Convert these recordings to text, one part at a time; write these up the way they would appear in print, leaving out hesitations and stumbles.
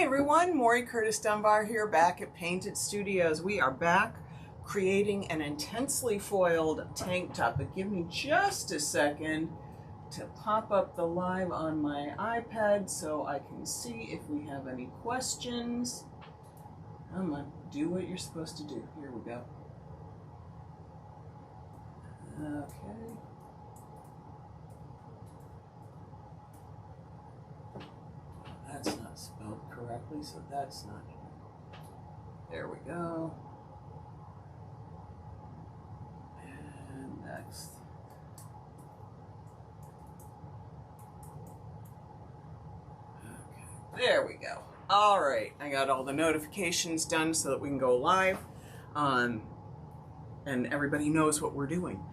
Everyone, Maury Curtis Dunbar here, back at Painted Studios. We are back creating an intensely foiled tank top, but give me just a second to pop up the live on my iPad so I can see if we have any questions. Come on, do what you're supposed to do. Here we go. Okay. That's not spelled correctly, so that's not here. There we go. And next. Okay, there we go. All right, I got all the notifications done so that we can go live, and everybody knows what we're doing.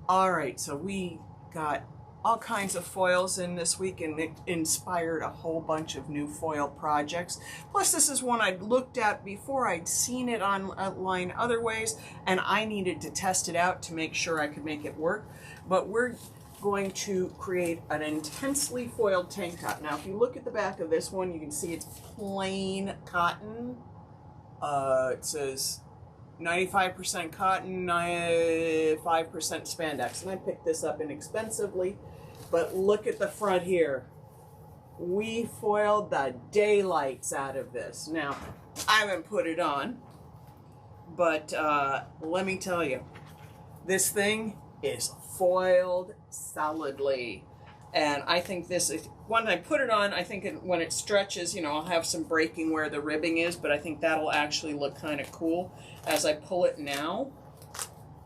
All right, so we got all kinds of foils in this week, and it inspired a whole bunch of new foil projects. Plus, this is one I'd looked at before. I'd seen it online other ways, and I needed to test it out to make sure I could make it work. But we're going to create an intensely foiled tank top. Now, if you look at the back of this one, you can see it's plain cotton. It says 95% cotton, 5% spandex, and I picked this up inexpensively. But look at the front here. We foiled the daylights out of this. Now, I haven't put it on, but let me tell you, this thing is foiled solidly. And I think this is, when I put it on, I think when it stretches, you know, I'll have some breaking where the ribbing is, but I think that'll actually look kind of cool. As I pull it now,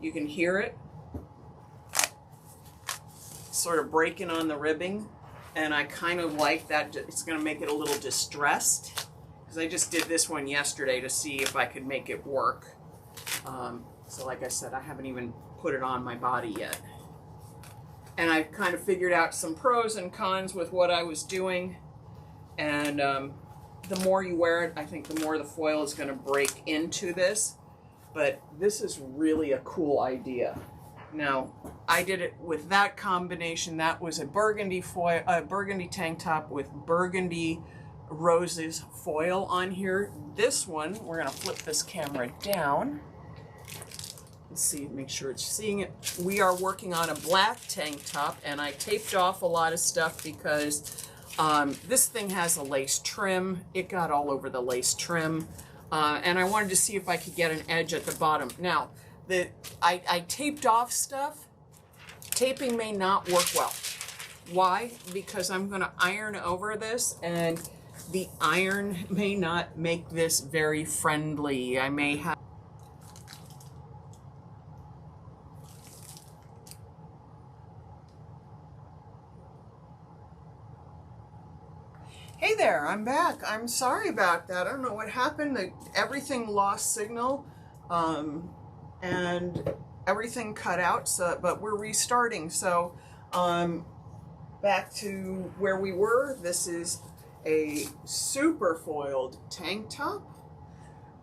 you can hear it sort of breaking on the ribbing, and I kind of like that. It's going to make it a little distressed, because I just did this one yesterday to see if I could make it work. So like I said, I haven't even put it on my body yet. And I kind of figured out some pros and cons with what I was doing. And the more you wear it, I think the more the foil is going to break into this. But this is really a cool idea. Now, I did it with that combination. That was a burgundy foil, a burgundy tank top with burgundy roses foil on here. This one, we're going to flip this camera down. Let's see, make sure it's seeing it. We are working on a black tank top, and I taped off a lot of stuff because this thing has a lace trim. It got all over the lace trim, and I wanted to see if I could get an edge at the bottom. Now, I taped off stuff. Taping may not work well. Why? Because I'm going to iron over this, and the iron may not make this very friendly. I may have... Hey there, I'm back. I'm sorry about that. I don't know what happened. Everything lost signal, and everything cut out, but we're restarting. So back to where we were. This is a super foiled tank top.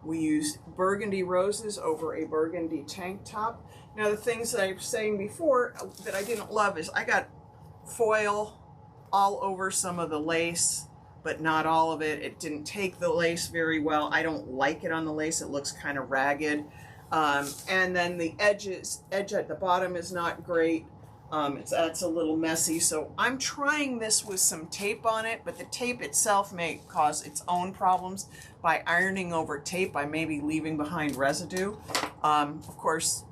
We used burgundy roses over a burgundy tank top. Now, the things that I was saying before that I didn't love is I got foil all over some of the lace, but not all of it. It didn't take the lace very well. I don't like it on the lace. It looks kind of ragged. And then the edge at the bottom is not great. That's a little messy. So I'm trying this with some tape on it, but the tape itself may cause its own problems. By ironing over tape, I may be leaving behind residue. Of course,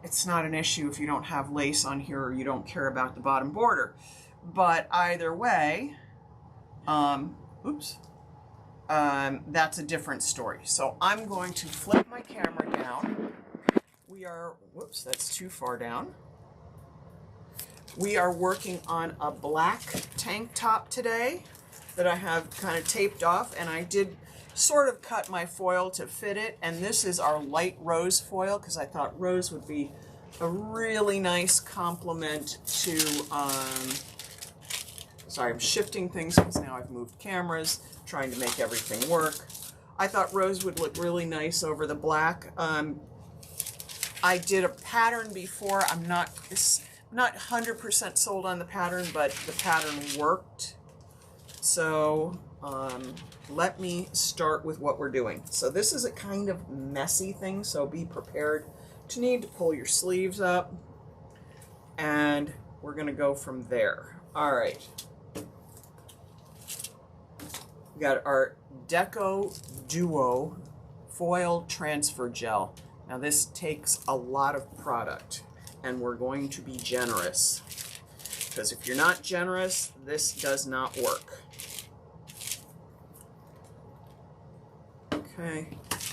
it's not an issue if you don't have lace on here or you don't care about the bottom border. But either way, that's a different story. So I'm going to flip my camera down. We are, whoops, that's too far down. We are working on a black tank top today that I have kind of taped off, and I did sort of cut my foil to fit it. And this is our light rose foil, because I thought rose would be a really nice complement to, sorry, I'm shifting things because now I've moved cameras, trying to make everything work. I thought rose would look really nice over the black. I did a pattern before. I'm not 100% sold on the pattern, but the pattern worked. So let me start with what we're doing. So this is a kind of messy thing, so be prepared to need to pull your sleeves up, and we're going to go from there. All right. We got our Deco Duo Foil Transfer Gel. Now this takes a lot of product, and we're going to be generous, because if you're not generous, this does not work. Okay,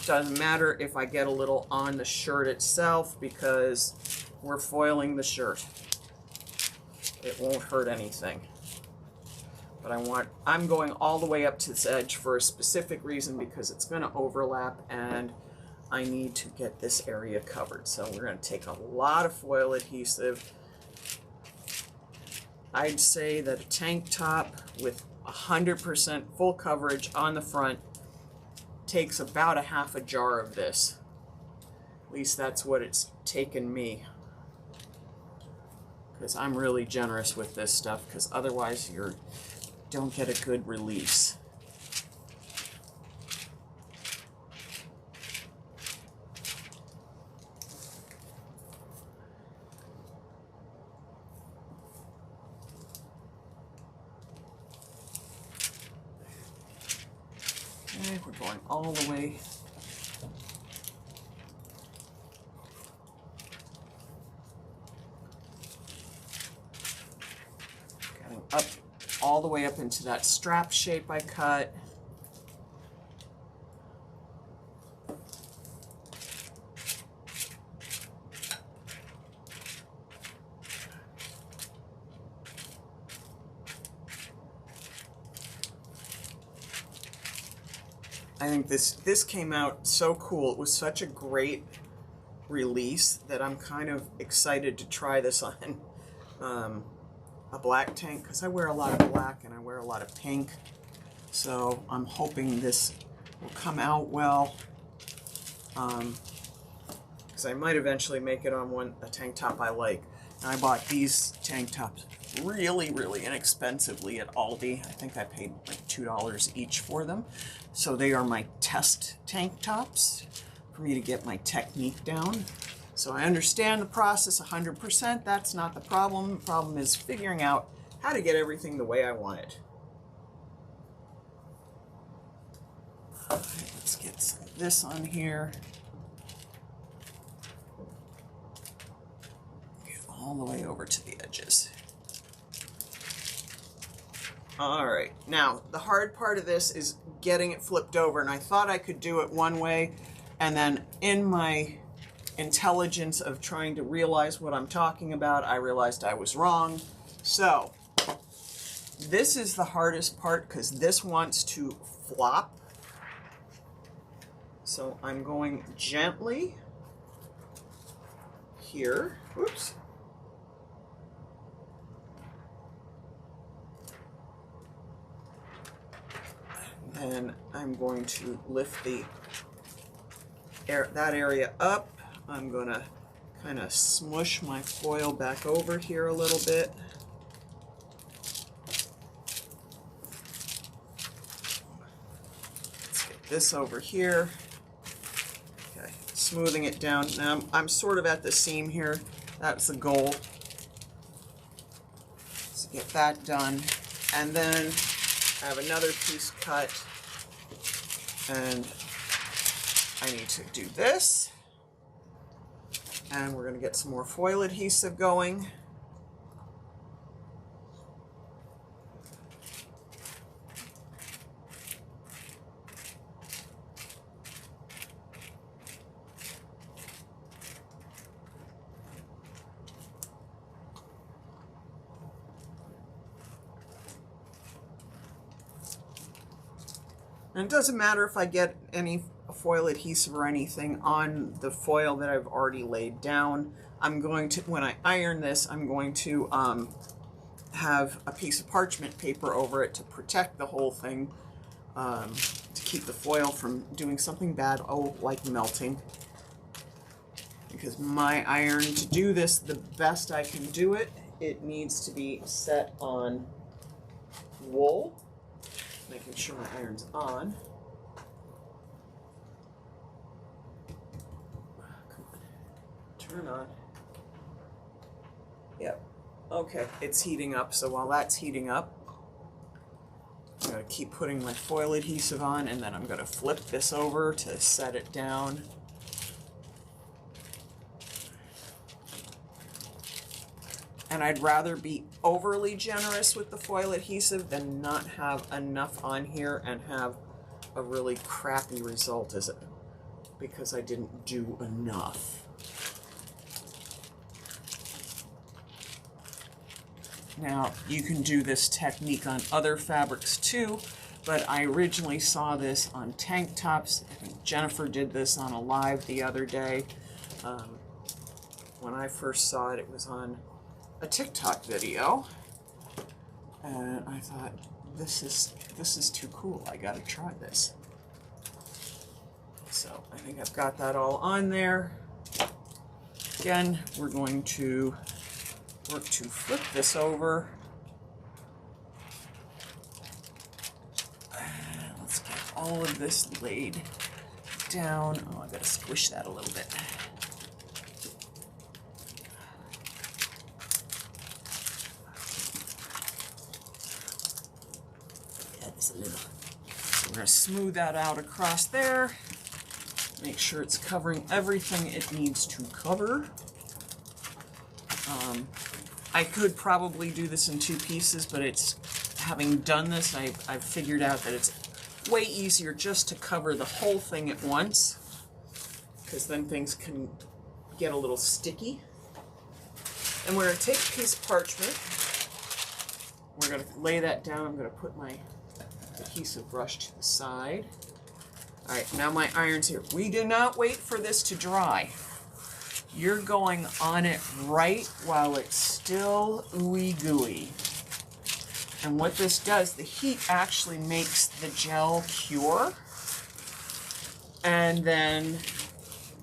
doesn't matter if I get a little on the shirt itself, because we're foiling the shirt. It won't hurt anything. But I'm going all the way up to this edge for a specific reason, because it's going to overlap and I need to get this area covered. So we're going to take a lot of foil adhesive. I'd say that a tank top with 100% full coverage on the front takes about a half a jar of this. At least that's what it's taken me, because I'm really generous with this stuff, because otherwise you don't get a good release. Okay, we're going all the way up, all the way up into that strap shape I cut. I think this came out so cool. It was such a great release that I'm kind of excited to try this on a black tank, because I wear a lot of black and I wear a lot of pink. So I'm hoping this will come out well, because I might eventually make it on a tank top I like. And I bought these tank tops really, really inexpensively at Aldi. I think I paid like $2 each for them. So they are my test tank tops for me to get my technique down. So I understand the process 100%. That's not the problem. The problem is figuring out how to get everything the way I want it. All right, let's get some of this on here. Get all the way over to the edges. All right, now the hard part of this is getting it flipped over, and I thought I could do it one way, and then in my intelligence of trying to realize what I'm talking about, I realized I was wrong. So this is the hardest part, because this wants to flop. So I'm going gently here. Oops. And I'm going to lift that area up. I'm going to kind of smush my foil back over here a little bit. Let's get this over here. Okay, smoothing it down. Now I'm sort of at the seam here. That's the goal. Let's get that done. And then I have another piece cut, and I need to do this. And we're going to get some more foil adhesive going. And it doesn't matter if I get any foil adhesive or anything on the foil that I've already laid down. I'm going to, when I iron this, I'm going to have a piece of parchment paper over it to protect the whole thing, to keep the foil from doing something bad, like melting. Because my iron, to do this the best I can do it, it needs to be set on wool. making sure my iron's on. Come on. Turn on. Yep. Okay, it's heating up, so while that's heating up, I'm going to keep putting my foil adhesive on, and then I'm going to flip this over to set it down. And I'd rather be overly generous with the foil adhesive than not have enough on here and have a really crappy result because I didn't do enough. Now, you can do this technique on other fabrics too, but I originally saw this on tank tops. I think Jennifer did this on a live the other day. When I first saw it, it was on a TikTok video, and I thought, this is too cool. I gotta try this. So I think I've got that all on there. Again, we're going to work to flip this over. And let's get all of this laid down. Oh, I gotta squish that a little bit. We're going to smooth that out across there. Make sure it's covering everything it needs to cover. I could probably do this in 2 pieces, but having done this, I've figured out that it's way easier just to cover the whole thing at once, because then things can get a little sticky. And we're going to take a piece of parchment. We're going to lay that down. I'm going to put my adhesive brush to the side. All right, now my iron's here. We do not wait for this to dry. You're going on it right while it's still ooey gooey. And what this does, the heat actually makes the gel cure and then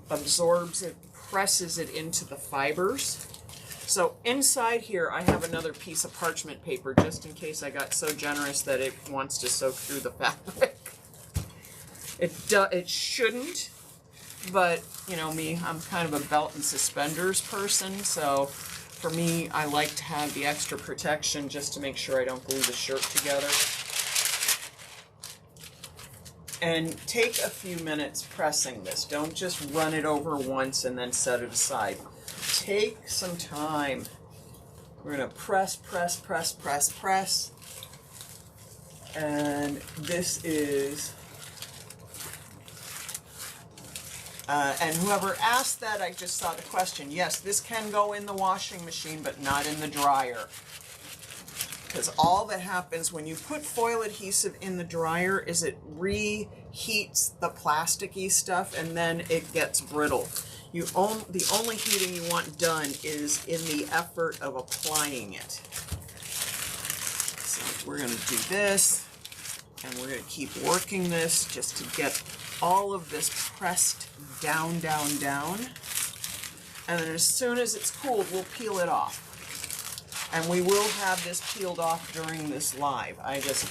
absorbs it, presses it into the fibers. So inside here, I have another piece of parchment paper just in case I got so generous that it wants to soak through the fabric. It shouldn't, but you know me, I'm kind of a belt and suspenders person, so for me, I like to have the extra protection just to make sure I don't glue the shirt together. And take a few minutes pressing this. Don't just run it over once and then set it aside. Take some time. We're going to press, press, press, press, press. And this is... and whoever asked that, I just saw the question. Yes, this can go in the washing machine, but not in the dryer. Because all that happens when you put foil adhesive in the dryer is it reheats the plasticky stuff and then it gets brittle. The only heating you want done is in the effort of applying it. So we're going to do this, and we're going to keep working this just to get all of this pressed down, down, down. And then as soon as it's cooled, we'll peel it off. And we will have this peeled off during this live. I just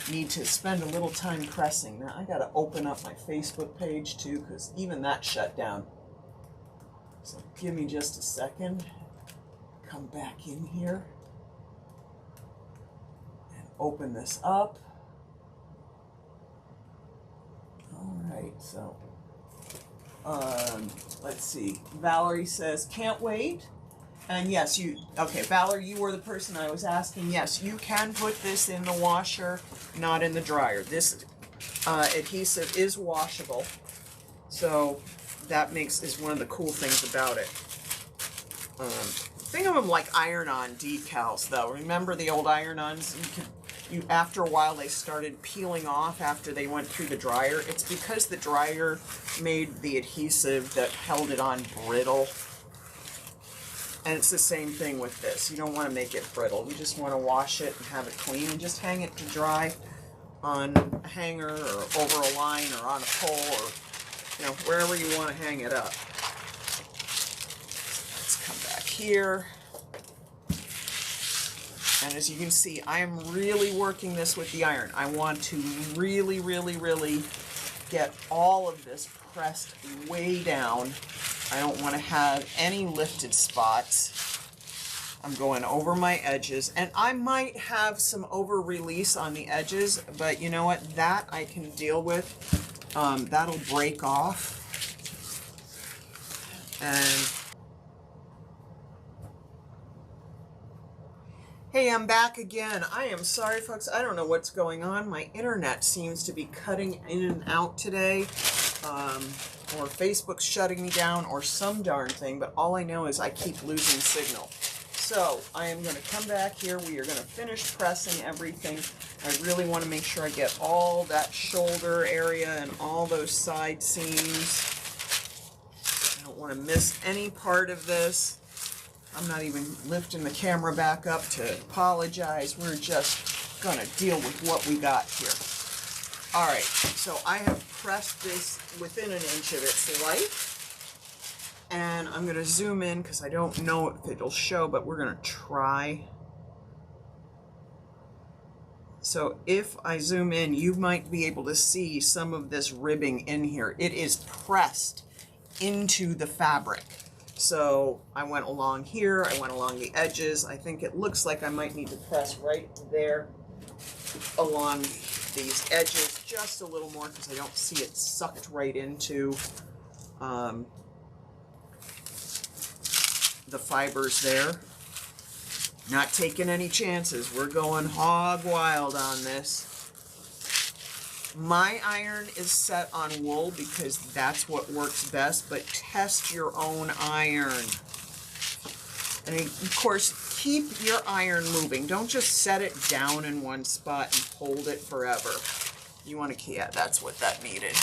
need to spend a little time pressing. Now I got to open up my Facebook page too, because even that shut down. So give me just a second. Come back in here and open this up. All right, so let's see. Valerie says, can't wait. And yes, okay, Valerie, you were the person I was asking. Yes, you can put this in the washer, not in the dryer. This adhesive is washable, so that is one of the cool things about it. Think of them like iron-on decals, though. Remember the old iron-ons? After a while, they started peeling off after they went through the dryer. It's because the dryer made the adhesive that held it on brittle. And it's the same thing with this. You don't want to make it brittle. You just want to wash it and have it clean and just hang it to dry on a hanger or over a line or on a pole or wherever you want to hang it up. Let's come back here. And as you can see, I am really working this with the iron. I want to really, really, really get all of this pressed way down. I don't want to have any lifted spots. I'm going over my edges, and I might have some over release on the edges, but you know what? That I can deal with. That'll break off. And hey, I'm back again. I am sorry, folks. I don't know what's going on. My internet seems to be cutting in and out today. Or Facebook's shutting me down or some darn thing, but all I know is I keep losing signal. So I am going to come back here. We are going to finish pressing everything. I really want to make sure I get all that shoulder area and all those side seams. I don't want to miss any part of this. I'm not even lifting the camera back up to apologize. We're just going to deal with what we got here. All right, so I have pressed this within an inch of its life. And I'm going to zoom in because I don't know if it'll show, but we're going to try. So if I zoom in, you might be able to see some of this ribbing in here. It is pressed into the fabric. So I went along here, I went along the edges. I think it looks like I might need to press right there along these edges just a little more because I don't see it sucked right into the fibers there. Not taking any chances. We're going hog wild on this. My iron is set on wool because that's what works best, but test your own iron. And of course, keep your iron moving. Don't just set it down in one spot and hold it forever. You want to, yeah, that's what that needed.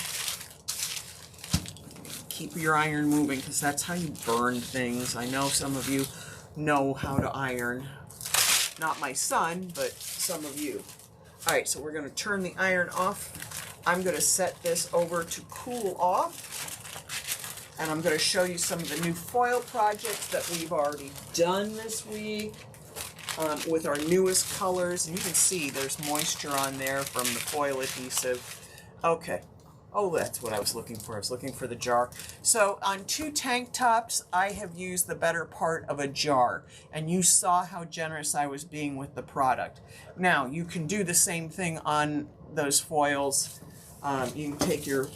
Keep your iron moving because that's how you burn things. I know some of you know how to iron. Not my son, but some of you. All right, so we're going to turn the iron off. I'm going to set this over to cool off. And I'm going to show you some of the new foil projects that we've already done this week with our newest colors. And you can see there's moisture on there from the foil adhesive. Okay. Oh, that's what I was looking for. I was looking for the jar. So on 2 tank tops, I have used the better part of a jar. And you saw how generous I was being with the product. Now, you can do the same thing on those foils. You can take your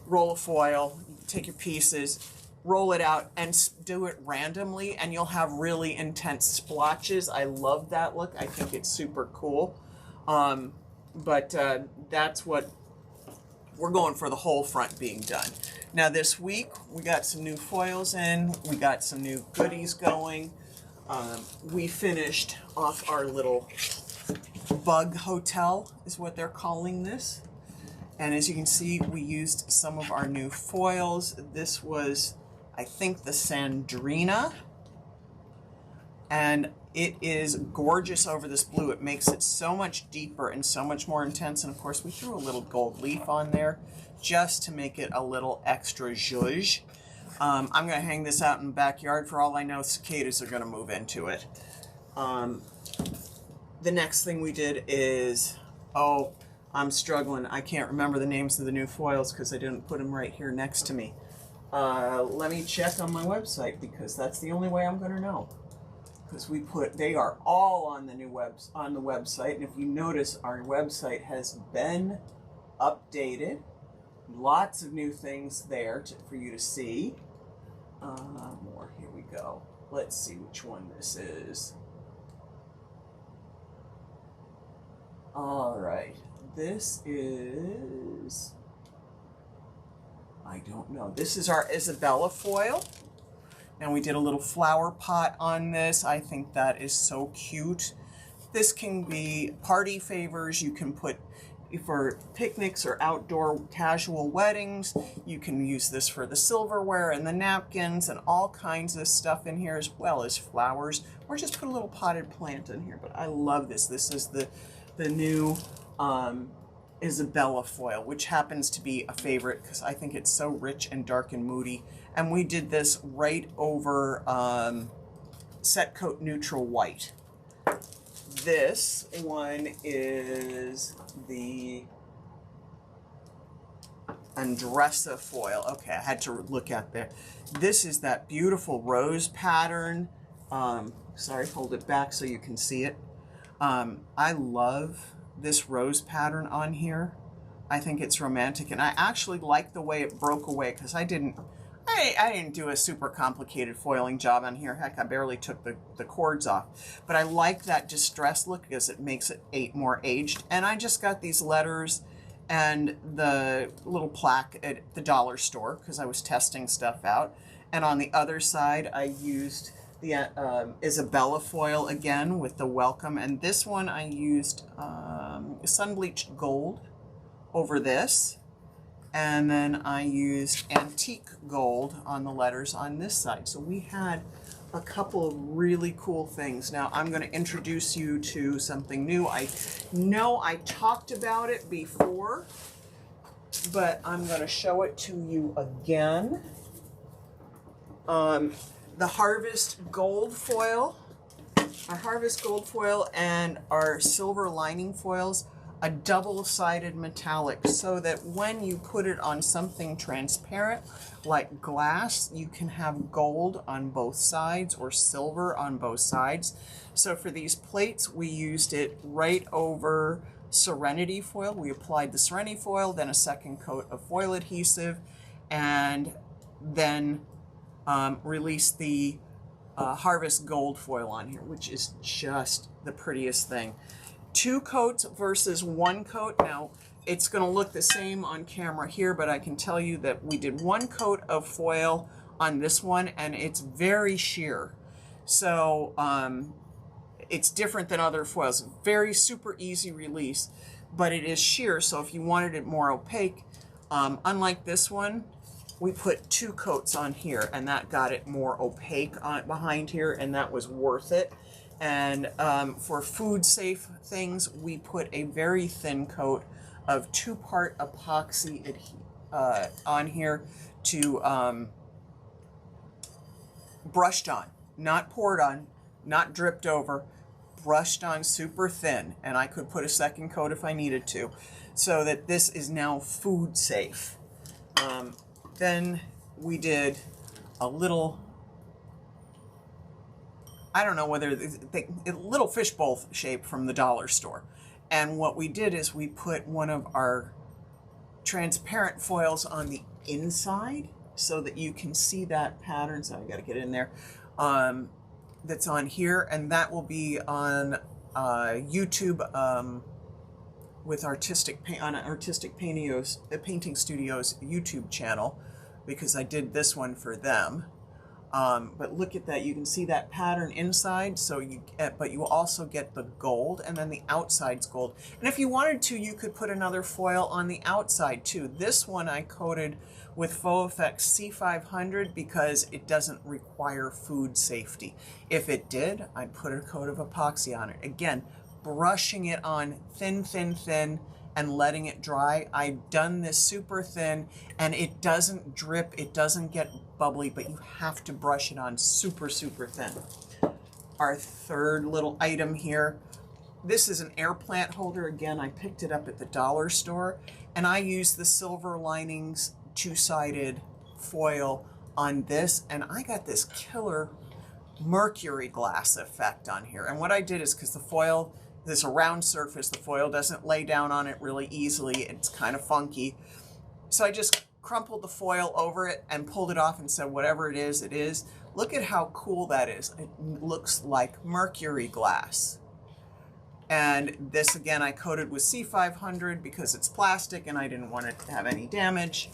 roll of foil, you can take your pieces, roll it out, and do it randomly, and you'll have really intense splotches. I love that look. I think it's super cool. That's what... We're going for the whole front being done. Now this week, we got some new foils in. We got some new goodies going. We finished off our little bug hotel, is what they're calling this. And as you can see, we used some of our new foils. This was, I think, the Sandrina. And it is gorgeous over this blue. It makes it so much deeper and so much more intense. And of course, we threw a little gold leaf on there just to make it a little extra zhuzh. I'm going to hang this out in the backyard. For all I know, cicadas are going to move into it. The next thing we did is, oh, I'm struggling. I can't remember the names of the new foils because I didn't put them right here next to me. Let me check on my website because that's the only way I'm going to know. Because they are all on the new on the website, and if you notice, our website has been updated. Lots of new things there for you to see. More, here we go. Let's see which one this is. All right, this is, I don't know. This is our Isabella foil. And we did a little flower pot on this. I think that is so cute. This can be party favors. You can put for picnics or outdoor casual weddings. You can use this for the silverware and the napkins and all kinds of stuff in here, as well as flowers, or just put a little potted plant in here. But I love this. This is the new Isabella foil, which happens to be a favorite because I think it's so rich and dark and moody. And we did this right over Set Coat Neutral White. this one is the Andressa foil. Okay, I had to look at that. This is that beautiful rose pattern. Sorry, hold it back so you can see it. I love this rose pattern on here. I think it's romantic, and I actually like the way it broke away because I didn't do a super complicated foiling job on here. Heck, I barely took the cords off. But I like that distressed look because it makes it more aged. And I just got these letters and the little plaque at the dollar store because I was testing stuff out. And on the other side, I used the Isabella foil again with the welcome. And this one I used sun-bleached gold over this. And then I used antique gold on the letters on this side. So we had a couple of really cool things. Now I'm going to introduce you to something new. I know I talked about it before, but I'm going to show it to you again. The Harvest Gold foil, our Harvest Gold foil and our silver lining foils, a double-sided metallic, so that when you put it on something transparent like glass, you can have gold on both sides or silver on both sides. So for these plates, we used it right over Serenity foil. We applied the Serenity foil, then a second coat of foil adhesive, and then released the Harvest Gold foil on here, which is just the prettiest thing. 2 coats versus 1 coat. Now, it's going to look the same on camera here, but I can tell you that we did 1 coat of foil on this one, and it's very sheer. So it's different than other foils. Very super easy release, but it is sheer, so if you wanted it more opaque, unlike this one, we put 2 coats on here, and that got it more opaque on behind here, and that was worth it. And for food safe things, we put a very thin coat of 2-part epoxy on here to brushed on, not poured on, not dripped over, brushed on super thin. And I could put a second coat if I needed to, so that this is now food safe. Then we did a little, I don't know whether a little fishbowl shape from the dollar store. And what we did is we put one of our transparent foils on the inside so that you can see that pattern. So I got to get in there. That's on here, and that will be on YouTube with Artistic Painting Studios YouTube channel, because I did this one for them. But look at that, you can see that pattern inside, so but you also get the gold, and then the outside's gold. And if you wanted to, you could put another foil on the outside too. This one I coated with Faux Effects C500 because it doesn't require food safety. If it did, I'd put a coat of epoxy on it. Again, brushing it on thin, thin, thin, and letting it dry. I've done this super thin, and it doesn't drip, it doesn't get bubbly, but you have to brush it on super, super thin. Our third little item here, this is an air plant holder. Again, I picked it up at the dollar store, and I used the Silver Linings 2-sided foil on this, and I got this killer mercury glass effect on here. And what I did is, because the foil, this a round surface, the foil doesn't lay down on it really easily, it's kind of funky. So I just crumpled the foil over it and pulled it off and said, whatever it is, it is. Look at how cool that is. It looks like mercury glass. And this, again, I coated with C500 because it's plastic and I didn't want it to have any damage.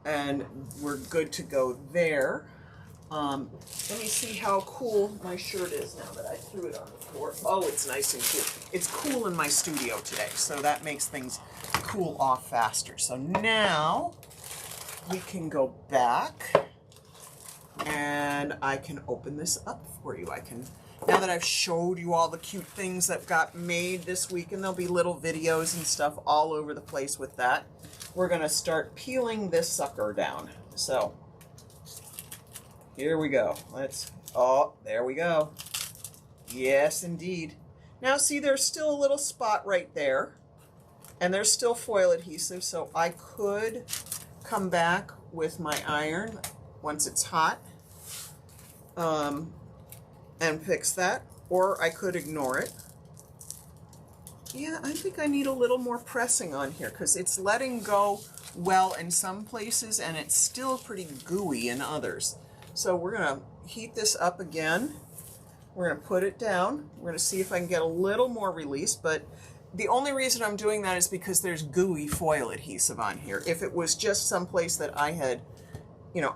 And we're good to go there. Let me see how cool my shirt is now that I threw it on the floor. Oh, it's nice and cool. It's cool in my studio today, so that makes things cool off faster. So now we can go back and I can open this up for you. Now that I've showed you all the cute things that got made this week, and there'll be little videos and stuff all over the place with that, we're gonna start peeling this sucker down. So here we go. Oh, there we go. Yes, indeed. Now see, there's still a little spot right there, and there's still foil adhesive, so I could come back with my iron once it's hot and fix that, or I could ignore it. Yeah, I think I need a little more pressing on here because it's letting go well in some places and it's still pretty gooey in others. So we're going to heat this up again. We're going to put it down. We're going to see if I can get a little more release, but the only reason I'm doing that is because there's gooey foil adhesive on here. If it was just someplace that I had,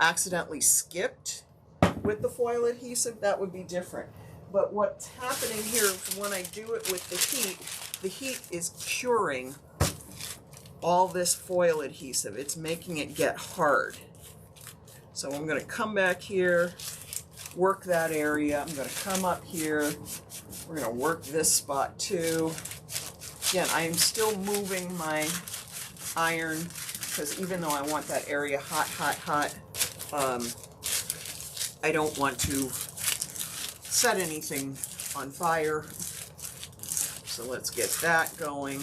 accidentally skipped with the foil adhesive, that would be different. But what's happening here is when I do it with the heat is curing all this foil adhesive. It's making it get hard. So I'm going to come back here, work that area. I'm going to come up here. We're going to work this spot too. Again, I am still moving my iron because even though I want that area hot, I don't want to set anything on fire. So let's get that going.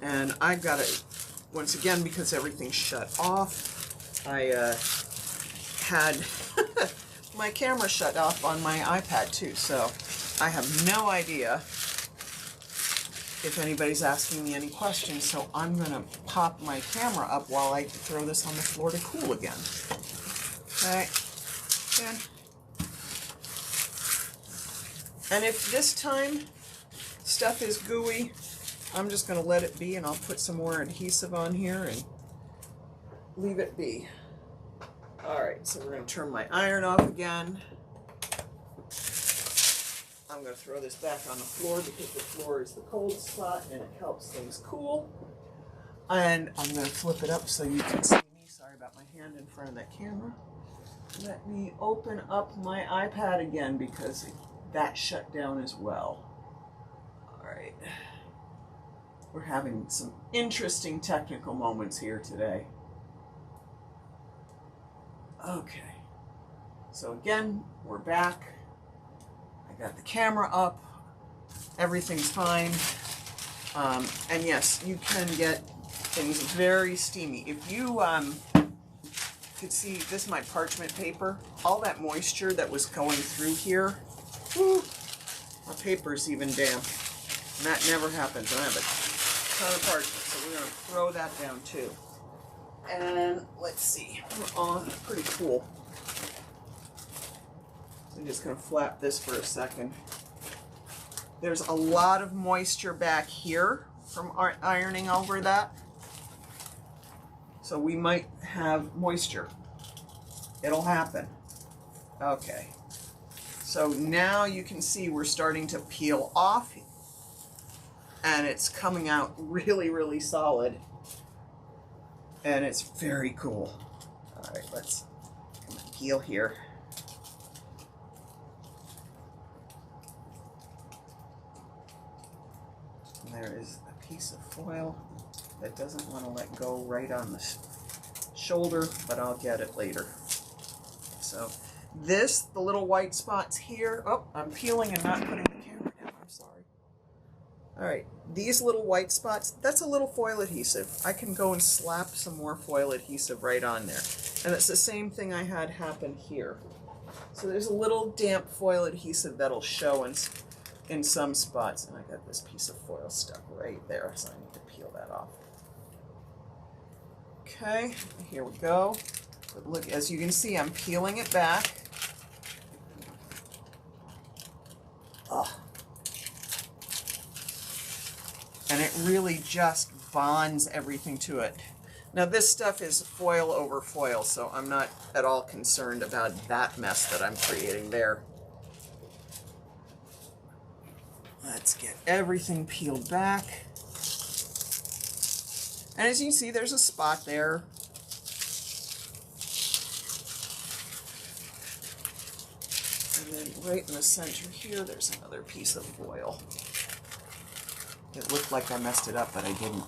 And I've got to, once again, because everything's shut off, I had my camera shut off on my iPad too, so I have no idea if anybody's asking me any questions, so I'm going to pop my camera up while I throw this on the floor to cool again. Okay, again. And if this time stuff is gooey, I'm just going to let it be and I'll put some more adhesive on here and leave it be. Alright, so we're going to turn my iron off again. I'm going to throw this back on the floor because the floor is the cold spot and it helps things cool. And I'm going to flip it up so you can see me. Sorry about my hand in front of that camera. Let me open up my iPad again because that shut down as well. Alright. We're having some interesting technical moments here today. Okay. So again, we're back. I got the camera up. Everything's fine. And yes, you can get things very steamy. If you could see, this is my parchment paper. All that moisture that was going through here, whew, my paper's even damp. And that never happens. I have a ton of parchment, so we're going to throw that down too. And let's see, we're on pretty cool. I'm just going to flap this for a second. There's a lot of moisture back here from ironing over that. So we might have moisture. It'll happen. Okay. So now you can see we're starting to peel off and it's coming out really, really solid. And it's very cool. All right, let's peel here. And there is a piece of foil that doesn't want to let go right on the shoulder, but I'll get it later. So this, the little white spots here, oh, I'm peeling and not putting the camera down, I'm sorry. All right, these little white spots, that's a little foil adhesive. I can go and slap some more foil adhesive right on there. And it's the same thing I had happen here. So there's a little damp foil adhesive that'll show in some spots. And I got this piece of foil stuck right there, so I need to peel that off. Okay, here we go. But look, as you can see, I'm peeling it back. Oh. And it really just bonds everything to it. Now this stuff is foil over foil, so I'm not at all concerned about that mess that I'm creating there. Let's get everything peeled back. And as you can see, there's a spot there. And then right in the center here, there's another piece of foil. It looked like I messed it up, but I didn't.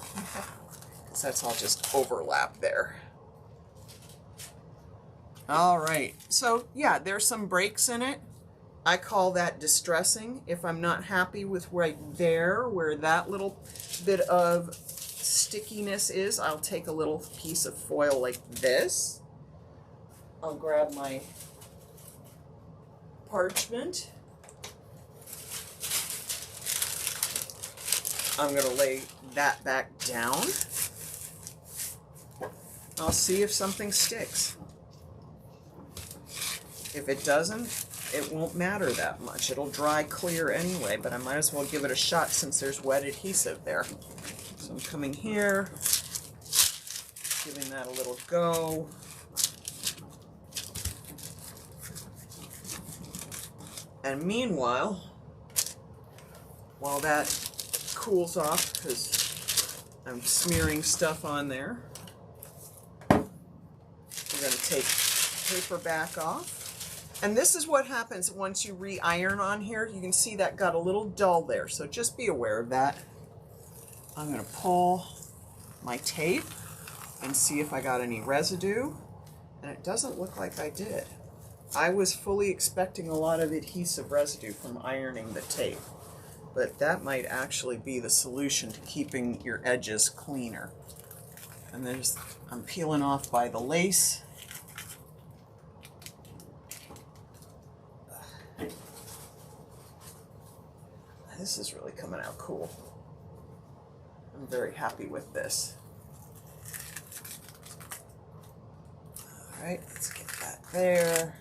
Because that's all just overlap there. All right, so yeah, there's some breaks in it. I call that distressing. If I'm not happy with right there, where that little bit of stickiness is, I'll take a little piece of foil like this. I'll grab my parchment. I'm gonna lay that back down. I'll see if something sticks. If it doesn't, it won't matter that much. It'll dry clear anyway, but I might as well give it a shot since there's wet adhesive there. So I'm coming here, giving that a little go. And meanwhile, while that cools off, because I'm smearing stuff on there, we're going to take paper back off. And this is what happens once you re-iron on here. You can see that got a little dull there, so just be aware of that. I'm going to pull my tape and see if I got any residue, and it doesn't look like I did. I was fully expecting a lot of adhesive residue from ironing the tape, but that might actually be the solution to keeping your edges cleaner. And I'm peeling off by the lace. This is really coming out cool. I'm very happy with this. All right, let's get that there.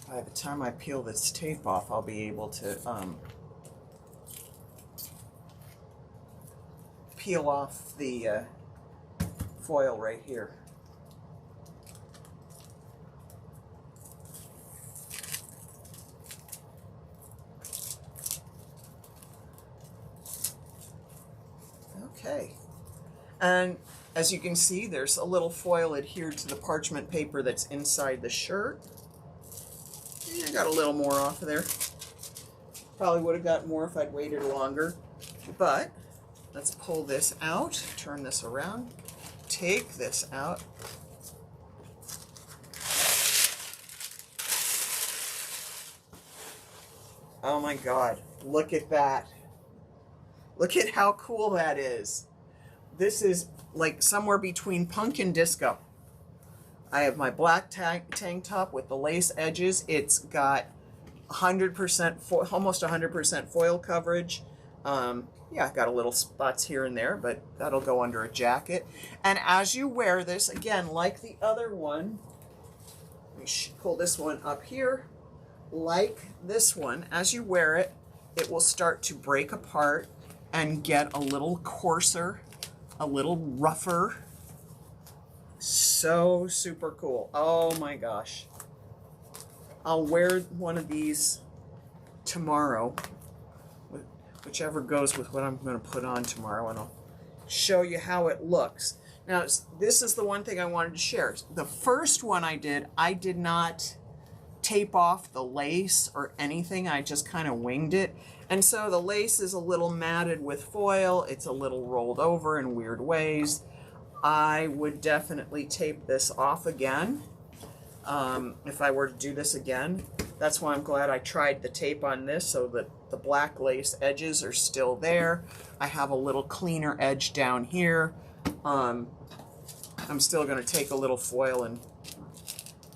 By the time I peel this tape off, I'll be able to peel off the foil right here. Okay, and as you can see, there's a little foil adhered to the parchment paper that's inside the shirt. I got a little more off of there. Probably would have got more if I'd waited longer, but let's pull this out, turn this around, take this out. Oh my God, look at that. Look at how cool that is. This is like somewhere between punk and disco. I have my black tank top with the lace edges. It's got 100%, almost 100% foil coverage. Yeah, got a little spots here and there, but that'll go under a jacket. And as you wear this, again, like the other one, let me pull this one up here. Like this one, as you wear it, it will start to break apart and get a little coarser, a little rougher. So super cool. Oh my gosh. I'll wear one of these tomorrow, whichever goes with what I'm going to put on tomorrow, and I'll show you how it looks. Now, this is the one thing I wanted to share. The first one I did not tape off the lace or anything. I just kind of winged it. And so the lace is a little matted with foil. It's a little rolled over in weird ways. I would definitely tape this off again if I were to do this again. That's why I'm glad I tried the tape on this, so that the black lace edges are still there. I have a little cleaner edge down here. I'm still going to take a little foil and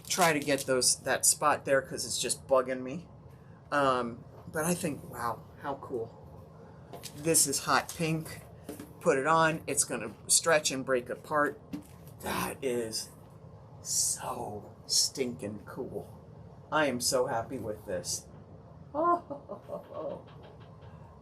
try to get that spot there because it's just bugging me. But I think, wow, how cool. This is hot pink. Put it on, it's going to stretch and break apart. That is so stinking cool. I am so happy with this.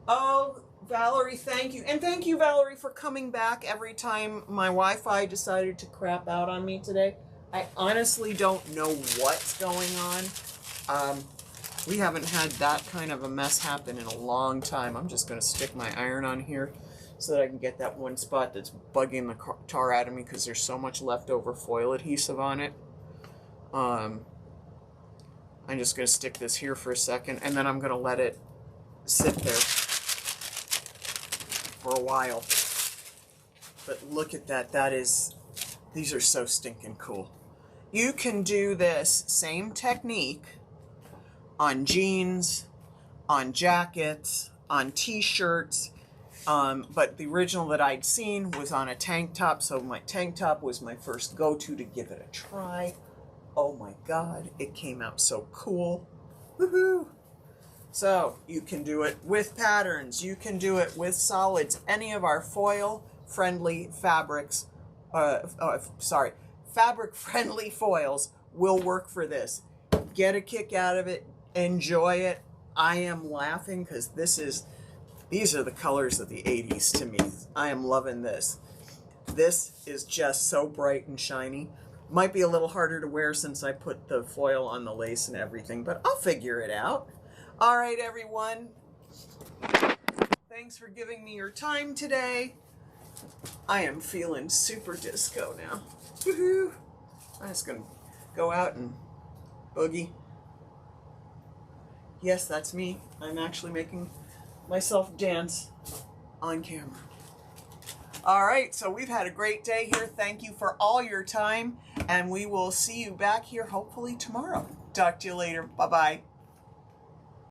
Oh, Valerie, thank you. And thank you, Valerie, for coming back every time my Wi-Fi decided to crap out on me today. I honestly don't know what's going on. We haven't had that kind of a mess happen in a long time. I'm just going to stick my iron on here so that I can get that one spot that's bugging the tar out of me because there's so much leftover foil adhesive on it. I'm just going to stick this here for a second, and then I'm going to let it sit there for a while. But look at that. These are so stinking cool. You can do this same technique on jeans, on jackets, on t-shirts. But the original that I'd seen was on a tank top, so my tank top was my first go-to to give it a try. Oh my God, it came out so cool. Woohoo! So you can do it with patterns, you can do it with solids, any of our foil-friendly fabrics, fabric-friendly foils will work for this. Get a kick out of it, enjoy it. I am laughing because these are the colors of the 80s to me. I am loving this. This is just so bright and shiny. Might be a little harder to wear since I put the foil on the lace and everything, but I'll figure it out. All right, everyone. Thanks for giving me your time today. I am feeling super disco now. Woohoo! I'm just gonna go out and boogie. Yes, that's me. I'm actually making myself dance on camera. All right, so we've had a great day here. Thank you for all your time, and we will see you back here hopefully tomorrow. Talk to you later. Bye-bye.